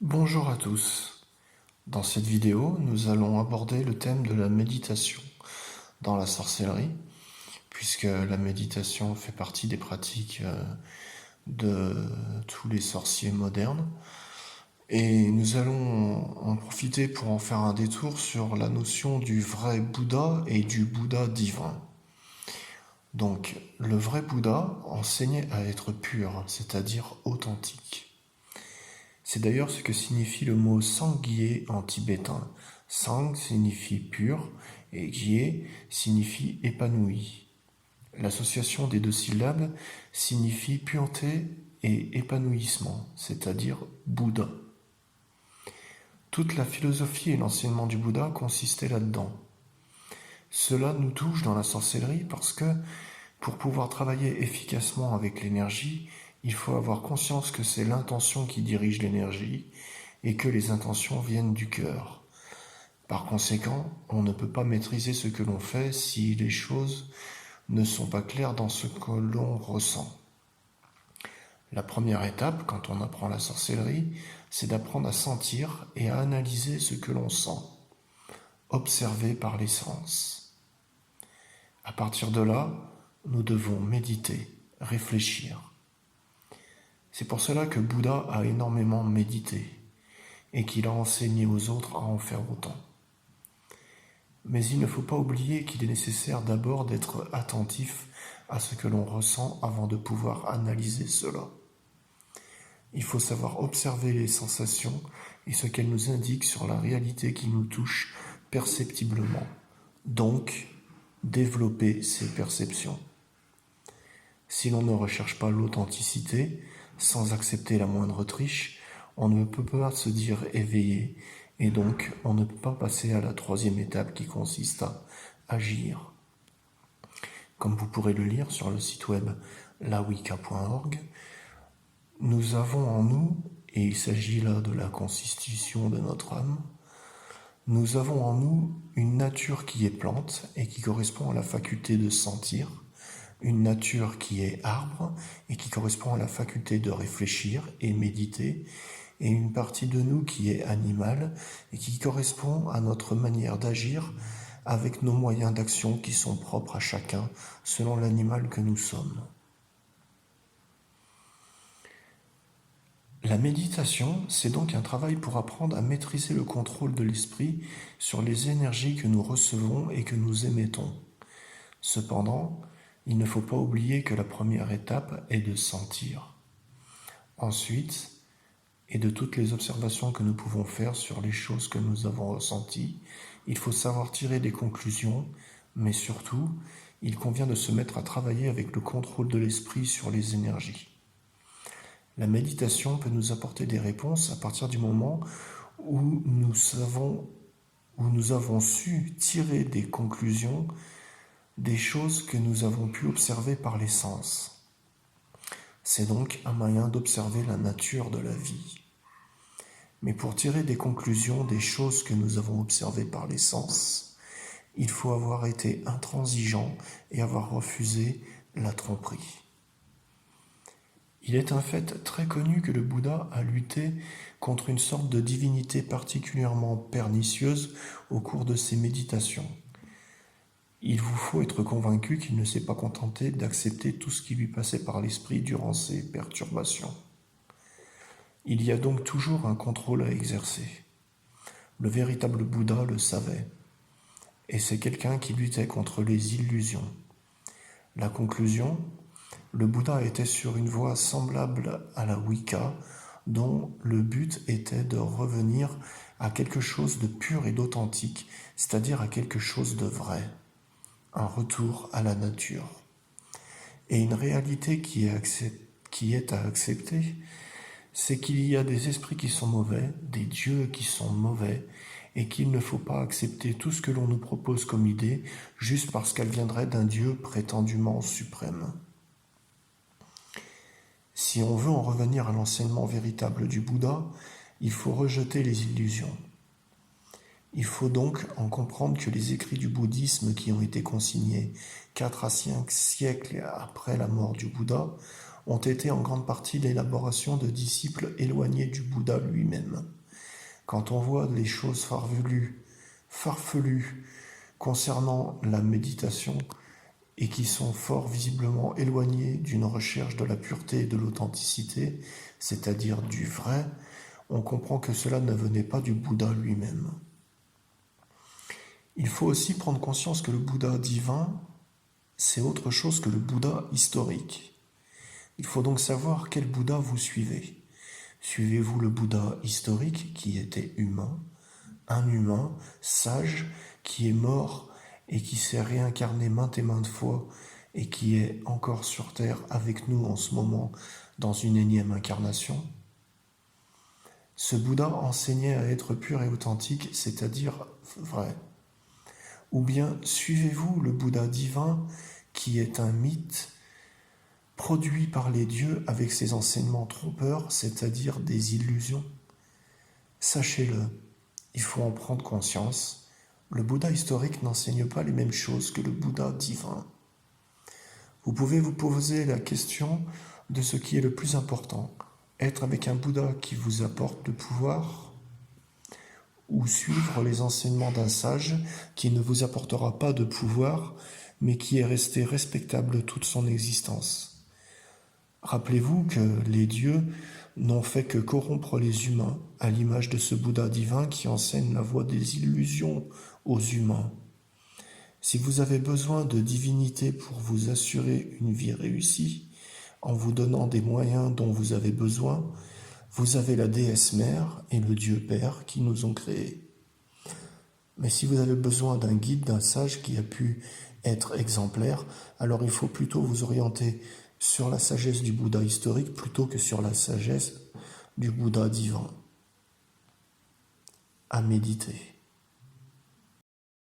Bonjour à tous. Dans cette vidéo, nous allons aborder le thème de la méditation dans la sorcellerie, puisque la méditation fait partie des pratiques de tous les sorciers modernes. Et nous allons en profiter pour en faire un détour sur la notion du vrai Bouddha et du Bouddha divin. Donc, le vrai Bouddha enseignait à être pur, c'est-à-dire authentique. C'est d'ailleurs ce que signifie le mot Sangye en tibétain. Sang signifie pur et Gye signifie épanoui. L'association des deux syllabes signifie pureté et épanouissement, c'est-à-dire Bouddha. Toute la philosophie et l'enseignement du Bouddha consistaient là-dedans. Cela nous touche dans la sorcellerie parce que pour pouvoir travailler efficacement avec l'énergie, il faut avoir conscience que c'est l'intention qui dirige l'énergie et que les intentions viennent du cœur. Par conséquent, on ne peut pas maîtriser ce que l'on fait si les choses ne sont pas claires dans ce que l'on ressent. La première étape, quand on apprend la sorcellerie, c'est d'apprendre à sentir et à analyser ce que l'on sent, observer par les sens. À partir de là, nous devons méditer, réfléchir. C'est pour cela que Bouddha a énormément médité et qu'il a enseigné aux autres à en faire autant. Mais il ne faut pas oublier qu'il est nécessaire d'abord d'être attentif à ce que l'on ressent avant de pouvoir analyser cela. Il faut savoir observer les sensations et ce qu'elles nous indiquent sur la réalité qui nous touche perceptiblement. Donc, développer ces perceptions. Si l'on ne recherche pas l'authenticité, sans accepter la moindre triche, on ne peut pas se dire éveillé, et donc on ne peut pas passer à la troisième étape qui consiste à agir. Comme vous pourrez le lire sur le site web lawicca.org, nous avons en nous, et il s'agit là de la constitution de notre âme, nous avons en nous une nature qui est plante et qui correspond à la faculté de sentir, une nature qui est arbre et qui correspond à la faculté de réfléchir et méditer, et une partie de nous qui est animale et qui correspond à notre manière d'agir avec nos moyens d'action qui sont propres à chacun selon l'animal que nous sommes. La méditation, c'est donc un travail pour apprendre à maîtriser le contrôle de l'esprit sur les énergies que nous recevons et que nous émettons. Cependant, il ne faut pas oublier que la première étape est de sentir. Ensuite, et de toutes les observations que nous pouvons faire sur les choses que nous avons ressenties, il faut savoir tirer des conclusions, mais surtout, il convient de se mettre à travailler avec le contrôle de l'esprit sur les énergies. La méditation peut nous apporter des réponses à partir du moment où nous avons su tirer des conclusions des choses que nous avons pu observer par les sens. C'est donc un moyen d'observer la nature de la vie. Mais pour tirer des conclusions des choses que nous avons observées par les sens, il faut avoir été intransigeant et avoir refusé la tromperie. Il est un fait très connu que le Bouddha a lutté contre une sorte de divinité particulièrement pernicieuse au cours de ses méditations. Il vous faut être convaincu qu'il ne s'est pas contenté d'accepter tout ce qui lui passait par l'esprit durant ces perturbations. Il y a donc toujours un contrôle à exercer. Le véritable Bouddha le savait, et c'est quelqu'un qui luttait contre les illusions. La conclusion, le Bouddha était sur une voie semblable à la Wicca, dont le but était de revenir à quelque chose de pur et d'authentique, c'est-à-dire à quelque chose de vrai, un retour à la nature. Et une réalité qui est à accepter, c'est qu'il y a des esprits qui sont mauvais, des dieux qui sont mauvais, et qu'il ne faut pas accepter tout ce que l'on nous propose comme idée juste parce qu'elle viendrait d'un dieu prétendument suprême. Si on veut en revenir à l'enseignement véritable du Bouddha, il faut rejeter les illusions. Il faut donc en comprendre que les écrits du bouddhisme qui ont été consignés 4 à 5 siècles après la mort du Bouddha ont été en grande partie l'élaboration de disciples éloignés du Bouddha lui-même. Quand on voit les choses farfelues concernant la méditation et qui sont fort visiblement éloignées d'une recherche de la pureté et de l'authenticité, c'est-à-dire du vrai, on comprend que cela ne venait pas du Bouddha lui-même. Il faut aussi prendre conscience que le Bouddha divin, c'est autre chose que le Bouddha historique. Il faut donc savoir quel Bouddha vous suivez. Suivez-vous le Bouddha historique qui était humain, un humain sage qui est mort et qui s'est réincarné maintes et maintes fois et qui est encore sur Terre avec nous en ce moment dans une énième incarnation? Ce Bouddha enseignait à être pur et authentique, c'est-à-dire vrai. Ou bien suivez-vous le Bouddha divin qui est un mythe produit par les dieux avec ses enseignements trompeurs, c'est-à-dire des illusions? Sachez-le, il faut en prendre conscience. Le Bouddha historique n'enseigne pas les mêmes choses que le Bouddha divin. Vous pouvez vous poser la question de ce qui est le plus important. Être avec un Bouddha qui vous apporte le pouvoir ou suivre les enseignements d'un sage qui ne vous apportera pas de pouvoir mais qui est resté respectable toute son existence. Rappelez-vous que les dieux n'ont fait que corrompre les humains, à l'image de ce Bouddha divin qui enseigne la voie des illusions aux humains. Si vous avez besoin de divinité pour vous assurer une vie réussie, en vous donnant des moyens dont vous avez besoin, vous avez la déesse mère et le Dieu Père qui nous ont créés. Mais si vous avez besoin d'un guide, d'un sage qui a pu être exemplaire, alors il faut plutôt vous orienter sur la sagesse du Bouddha historique plutôt que sur la sagesse du Bouddha divin. À méditer.